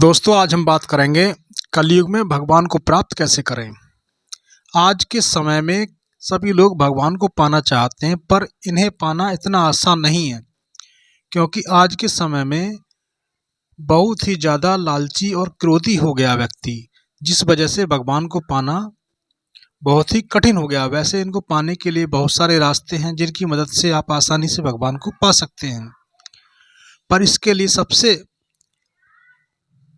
दोस्तों, आज हम बात करेंगे कलयुग में भगवान को प्राप्त कैसे करें। आज के समय में सभी लोग भगवान को पाना चाहते हैं, पर इन्हें पाना इतना आसान नहीं है, क्योंकि आज के समय में बहुत ही ज़्यादा लालची और क्रोधी हो गया व्यक्ति, जिस वजह से भगवान को पाना बहुत ही कठिन हो गया। वैसे इनको पाने के लिए बहुत सारे रास्ते हैं, जिनकी मदद से आप आसानी से भगवान को पा सकते हैं, पर इसके लिए सबसे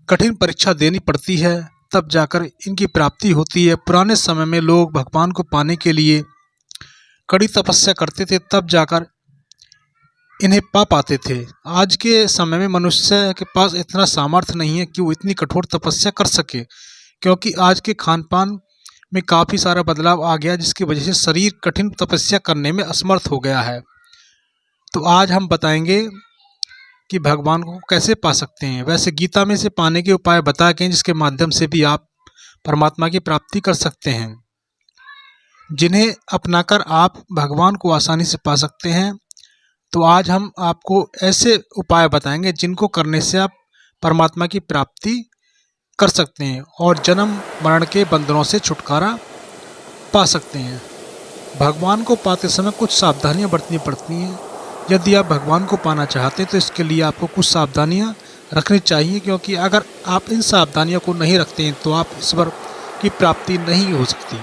कठिन परीक्षा देनी पड़ती है, तब जाकर इनकी प्राप्ति होती है। पुराने समय में लोग भगवान को पाने के लिए कड़ी तपस्या करते थे, तब जाकर इन्हें पा पाते थे। आज के समय में मनुष्य के पास इतना सामर्थ्य नहीं है कि वो इतनी कठोर तपस्या कर सके, क्योंकि आज के खान पान में काफ़ी सारा बदलाव आ गया, जिसकी वजह से शरीर कठिन तपस्या करने में असमर्थ हो गया है। तो आज हम बताएंगे कि भगवान को कैसे पा सकते हैं। वैसे गीता में से पाने के उपाय बताए गए हैं, जिसके माध्यम से भी आप परमात्मा की प्राप्ति कर सकते हैं, जिन्हें अपनाकर आप भगवान को आसानी से पा सकते हैं। तो आज हम आपको ऐसे उपाय बताएंगे जिनको करने से आप परमात्मा की प्राप्ति कर सकते हैं और जन्म मरण के बंधनों से छुटकारा पा सकते हैं। भगवान को पाते समय कुछ सावधानियां बरतनी पड़ती हैं। यदि आप भगवान को पाना चाहते हैं तो इसके लिए आपको कुछ सावधानियां रखनी चाहिए, क्योंकि अगर आप इन सावधानियों को नहीं रखते हैं तो आप ईश्वर की प्राप्ति नहीं हो सकती।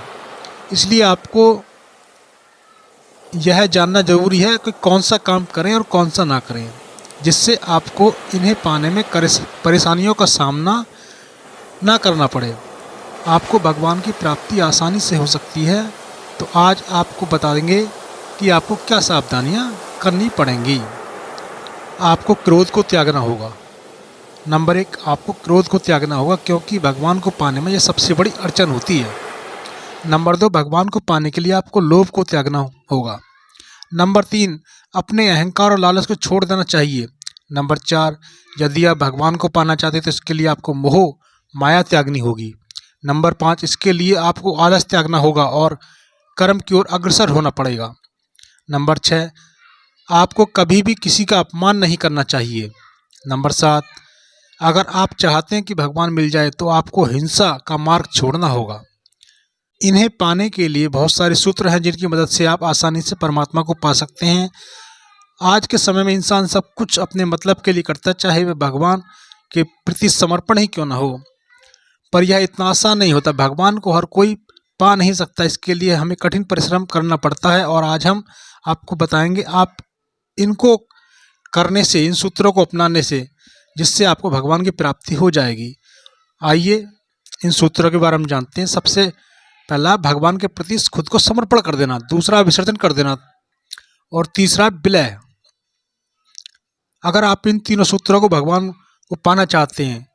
इसलिए आपको यह जानना जरूरी है कि कौन सा काम करें और कौन सा ना करें, जिससे आपको इन्हें पाने में परेशानियों का सामना ना करना पड़े। आपको भगवान की प्राप्ति आसानी से हो सकती है। तो आज आपको बता देंगे कि आपको क्या सावधानियां करनी पड़ेंगी। आपको क्रोध को त्यागना होगा। नंबर 1, आपको क्रोध को त्यागना होगा, क्योंकि भगवान को पाने में यह सबसे बड़ी अड़चन होती है। नंबर 2, भगवान को पाने के लिए आपको लोभ को त्यागना होगा। नंबर 3, अपने अहंकार और लालच को छोड़ देना चाहिए। नंबर 4, यदि आप भगवान को पाना चाहते हैं तो इसके लिए आपको मोह माया त्यागनी होगी। नंबर 5, इसके लिए आपको आलस त्यागना होगा और कर्म की ओर अग्रसर होना पड़ेगा। नंबर 6, आपको कभी भी किसी का अपमान नहीं करना चाहिए। नंबर 7, अगर आप चाहते हैं कि भगवान मिल जाए तो आपको हिंसा का मार्ग छोड़ना होगा। इन्हें पाने के लिए बहुत सारे सूत्र हैं, जिनकी मदद से आप आसानी से परमात्मा को पा सकते हैं। आज के समय में इंसान सब कुछ अपने मतलब के लिए करता है, चाहे वह भगवान के प्रति समर्पण ही क्यों ना हो, पर यह इतना आसान नहीं होता। भगवान को हर कोई पा नहीं सकता, इसके लिए हमें कठिन परिश्रम करना पड़ता है। और आज हम आपको बताएंगे आप इनको करने से, इन सूत्रों को अपनाने से, जिससे आपको भगवान की प्राप्ति हो जाएगी। आइए इन सूत्रों के बारे में जानते हैं। सबसे पहला, भगवान के प्रति खुद को समर्पण कर देना। दूसरा, विसर्जन कर देना। और तीसरा, विलय। अगर आप इन तीनों सूत्रों को भगवान को पाना चाहते हैं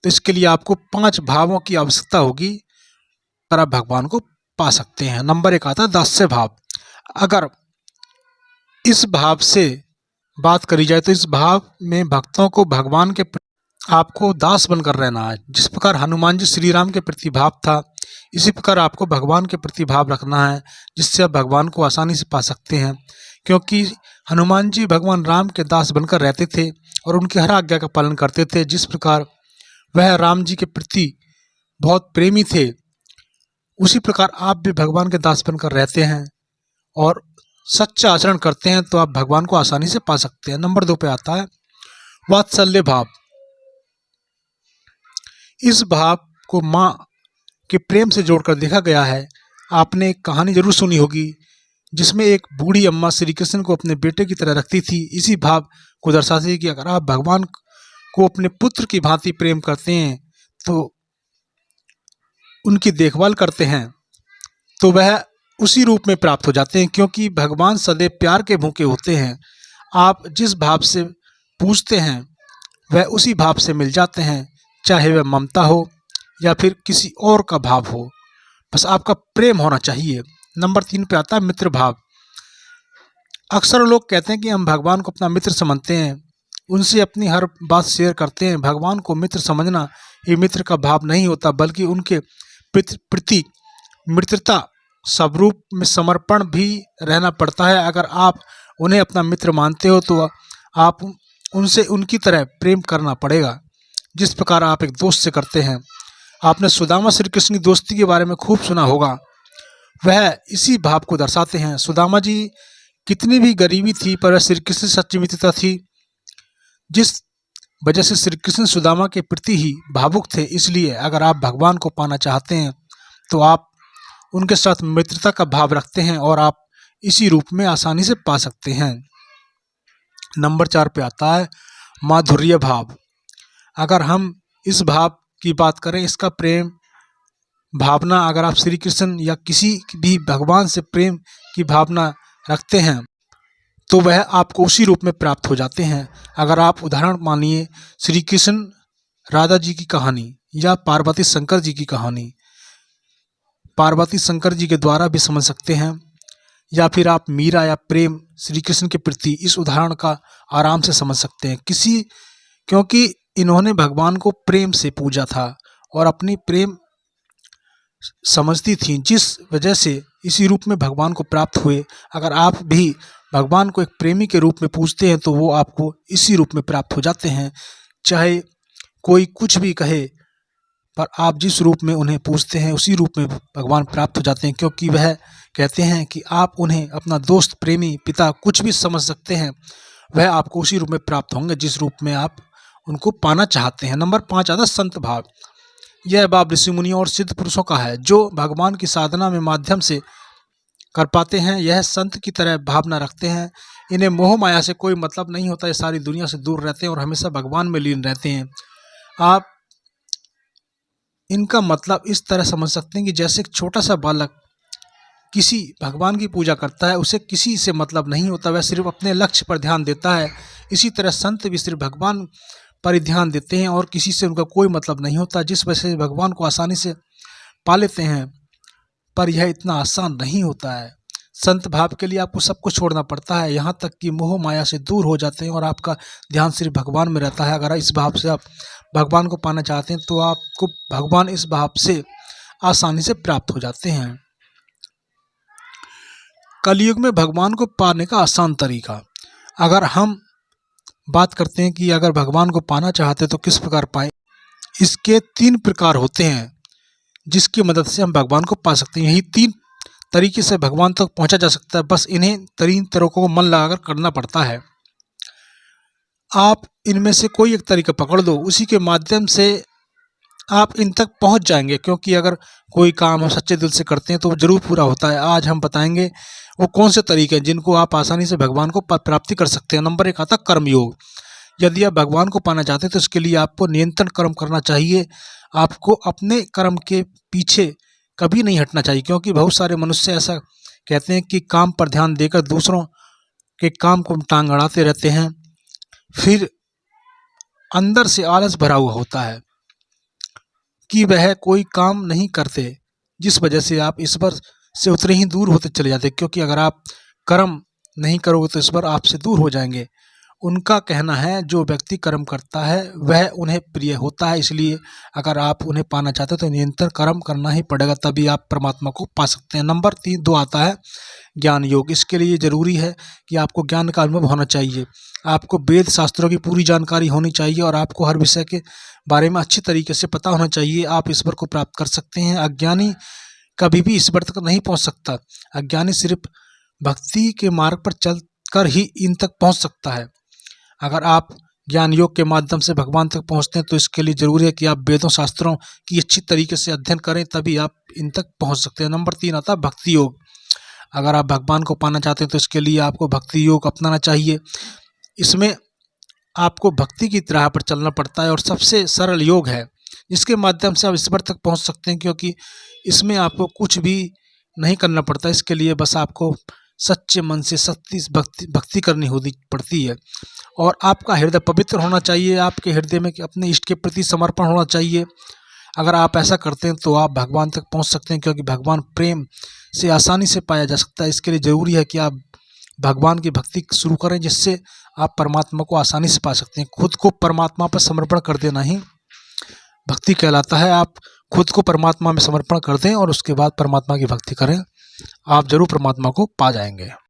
तो इसके लिए आपको 5 भावों की आवश्यकता होगी, पर आप भगवान को पा सकते हैं। नंबर 1 आता है दास्य भाव। अगर इस भाव से बात करी जाए तो इस भाव में भक्तों को भगवान के आपको दास बनकर रहना है। जिस प्रकार हनुमान जी श्री राम के प्रति भाव था, इसी प्रकार आपको भगवान के प्रति भाव रखना है, जिससे आप भगवान को आसानी से पा सकते हैं। क्योंकि हनुमान जी भगवान राम के दास बनकर रहते थे और उनकी हर आज्ञा का पालन करते थे। जिस प्रकार वह राम जी के प्रति बहुत प्रेमी थे, उसी प्रकार आप भी भगवान के दास बनकर रहते हैं और सच्चा आचरण करते हैं, तो आप भगवान को आसानी से पा सकते हैं। नंबर 2 पे आता है वात्सल्य भाव। इस भाव को माँ के प्रेम से जोड़कर देखा गया है। आपने एक कहानी जरूर सुनी होगी, जिसमें एक बूढ़ी अम्मा श्री कृष्ण को अपने बेटे की तरह रखती थी। इसी भाव को दर्शाती है कि अगर आप भगवान को अपने पुत्र की भांति प्रेम करते हैं, तो उनकी देखभाल करते हैं, तो वह उसी रूप में प्राप्त हो जाते हैं, क्योंकि भगवान सदैव प्यार के भूखे होते हैं। आप जिस भाव से पूजते हैं वह उसी भाव से मिल जाते हैं, चाहे वह ममता हो या फिर किसी और का भाव हो, बस आपका प्रेम होना चाहिए। नंबर 3 पे आता है मित्र भाव। अक्सर लोग कहते हैं कि हम भगवान को अपना मित्र समझते हैं, उनसे अपनी हर बात शेयर करते हैं। भगवान को मित्र समझना ये मित्र का भाव नहीं होता, बल्कि उनके प्रति मित्रता स्वरूप में समर्पण भी रहना पड़ता है। अगर आप उन्हें अपना मित्र मानते हो तो आप उनसे उनकी तरह प्रेम करना पड़ेगा, जिस प्रकार आप एक दोस्त से करते हैं। आपने सुदामा श्री कृष्ण की दोस्ती के बारे में खूब सुना होगा। वह इसी भाव को दर्शाते हैं। सुदामा जी कितनी भी गरीबी थी पर वह श्री कृष्ण से सच्ची मित्रता थी, जिस वजह से श्री कृष्ण सुदामा के प्रति ही भावुक थे। इसलिए अगर आप भगवान को पाना चाहते हैं तो आप उनके साथ मित्रता का भाव रखते हैं और आप इसी रूप में आसानी से पा सकते हैं। नंबर 4 पे आता है माधुर्य भाव। अगर हम इस भाव की बात करें, इसका प्रेम भावना, अगर आप श्री कृष्ण या किसी भी भगवान से प्रेम की भावना रखते हैं तो वह आपको उसी रूप में प्राप्त हो जाते हैं। अगर आप उदाहरण मानिए श्री कृष्ण राधा जी की कहानी या पार्वती शंकर जी की कहानी, पार्वती शंकर जी के द्वारा भी समझ सकते हैं, या फिर आप मीरा या प्रेम श्री कृष्ण के प्रति इस उदाहरण का आराम से समझ सकते हैं। क्योंकि इन्होंने भगवान को प्रेम से पूजा था और अपनी प्रेम समझती थी, जिस वजह से इसी रूप में भगवान को प्राप्त हुए। अगर आप भी भगवान को एक प्रेमी के रूप में पूजते हैं तो वो आपको इसी रूप में प्राप्त हो जाते हैं। चाहे कोई कुछ भी कहे, पर आप जिस रूप में उन्हें पूजते हैं उसी रूप में भगवान प्राप्त हो जाते हैं, क्योंकि वह कहते हैं कि आप उन्हें अपना दोस्त, प्रेमी, पिता कुछ भी समझ सकते हैं, वह आपको उसी रूप में प्राप्त होंगे जिस रूप में आप उनको पाना चाहते हैं। नंबर 5 आता है संत भाव। यह भाव ऋषि मुनियों और सिद्ध पुरुषों का है जो भगवान की साधना में माध्यम से कर पाते हैं। यह संत की तरह भावना रखते हैं। इन्हें मोह माया से कोई मतलब नहीं होता। ये सारी दुनिया से दूर रहते हैं और हमेशा भगवान में लीन रहते हैं। आप इनका मतलब इस तरह समझ सकते हैं कि जैसे एक छोटा सा बालक किसी भगवान की पूजा करता है, उसे किसी से मतलब नहीं होता, वह सिर्फ अपने लक्ष्य पर ध्यान देता है। इसी तरह संत भी सिर्फ भगवान पर ही ध्यान देते हैं और किसी से उनका कोई मतलब नहीं होता, जिस वजह से भगवान को आसानी से पा लेते हैं। पर यह इतना आसान नहीं होता है। संत भाव के लिए आपको सब कुछ छोड़ना पड़ता है, यहाँ तक कि मोह माया से दूर हो जाते हैं और आपका ध्यान सिर्फ भगवान में रहता है। अगर इस भाव से आप भगवान को पाना चाहते हैं तो आपको भगवान इस भाव से आसानी से प्राप्त हो जाते हैं। कलयुग में भगवान को पाने का आसान तरीका। अगर हम बात करते हैं कि अगर भगवान को पाना चाहते हैं तो किस प्रकार पाएं, इसके 3 प्रकार होते हैं जिसकी मदद से हम भगवान को पा सकते हैं। यही 3 तरीके से भगवान तक पहुंचा जा सकता है। बस इन्हें 3 तरीकों को मन लगाकर करना पड़ता है। आप इनमें से कोई एक तरीका पकड़ दो, उसी के माध्यम से आप इन तक पहुंच जाएंगे, क्योंकि अगर कोई काम हम सच्चे दिल से करते हैं तो वो जरूर पूरा होता है। आज हम बताएंगे वो कौन से तरीके हैं जिनको आप आसानी से भगवान को प्राप्ति कर सकते हैं। नंबर 1 आता कर्मयोग। यदि आप भगवान को पाना चाहते हैं तो इसके लिए आपको नियंत्रण कर्म करना चाहिए। आपको अपने कर्म के पीछे कभी नहीं हटना चाहिए, क्योंकि बहुत सारे मनुष्य ऐसा कहते हैं कि काम पर ध्यान देकर दूसरों के काम को टांग अड़ाते रहते हैं, फिर अंदर से आलस भरा हुआ होता है कि वह कोई काम नहीं करते, जिस वजह से आप ईश्वर से उतने ही दूर होते चले जाते, क्योंकि अगर आप कर्म नहीं करोगे तो ईश्वर आपसे दूर हो जाएंगे। उनका कहना है जो व्यक्ति कर्म करता है वह उन्हें प्रिय होता है। इसलिए अगर आप उन्हें पाना चाहते हो तो निरंतर कर्म करना ही पड़ेगा, तभी आप परमात्मा को पा सकते हैं। नंबर 2 आता है ज्ञान योग। इसके लिए ज़रूरी है कि आपको ज्ञान का अनुभव होना चाहिए, आपको वेद शास्त्रों की पूरी जानकारी होनी चाहिए और आपको हर विषय के बारे में अच्छी तरीके से पता होना चाहिए। आप ईश्वर को प्राप्त कर सकते हैं। अज्ञानी कभी भी ईश्वर तक नहीं पहुंच सकता। अज्ञानी सिर्फ भक्ति के मार्ग पर चल कर ही इन तक पहुंच सकता है। अगर आप ज्ञान योग के माध्यम से भगवान तक पहुंचते हैं तो इसके लिए ज़रूरी है कि आप वेदों शास्त्रों की अच्छी तरीके से अध्ययन करें, तभी आप इन तक पहुंच सकते हैं। नंबर 3 आता है भक्ति योग। अगर आप भगवान को पाना चाहते हैं तो इसके लिए आपको भक्ति योग अपनाना चाहिए। इसमें आपको भक्ति की राह पर चलना पड़ता है और सबसे सरल योग है, जिसके माध्यम से आप ईश्वर तक पहुंच सकते हैं, क्योंकि इसमें आपको कुछ भी नहीं करना पड़ता। इसके लिए बस आपको सच्चे मन से सच्ची भक्ति करनी पड़ती है और आपका हृदय पवित्र होना चाहिए। आपके हृदय में अपने इष्ट के प्रति समर्पण होना चाहिए। अगर आप ऐसा करते हैं तो आप भगवान तक पहुंच सकते हैं, क्योंकि भगवान प्रेम से आसानी से पाया जा सकता है। इसके लिए ज़रूरी है कि आप भगवान की भक्ति शुरू करें, जिससे आप परमात्मा को आसानी से पा सकते हैं। खुद को परमात्मा पर समर्पण कर देना ही भक्ति कहलाता है। आप खुद को परमात्मा में समर्पण कर दें और उसके बाद परमात्मा की भक्ति करें, आप जरूर परमात्मा को पा जाएंगे।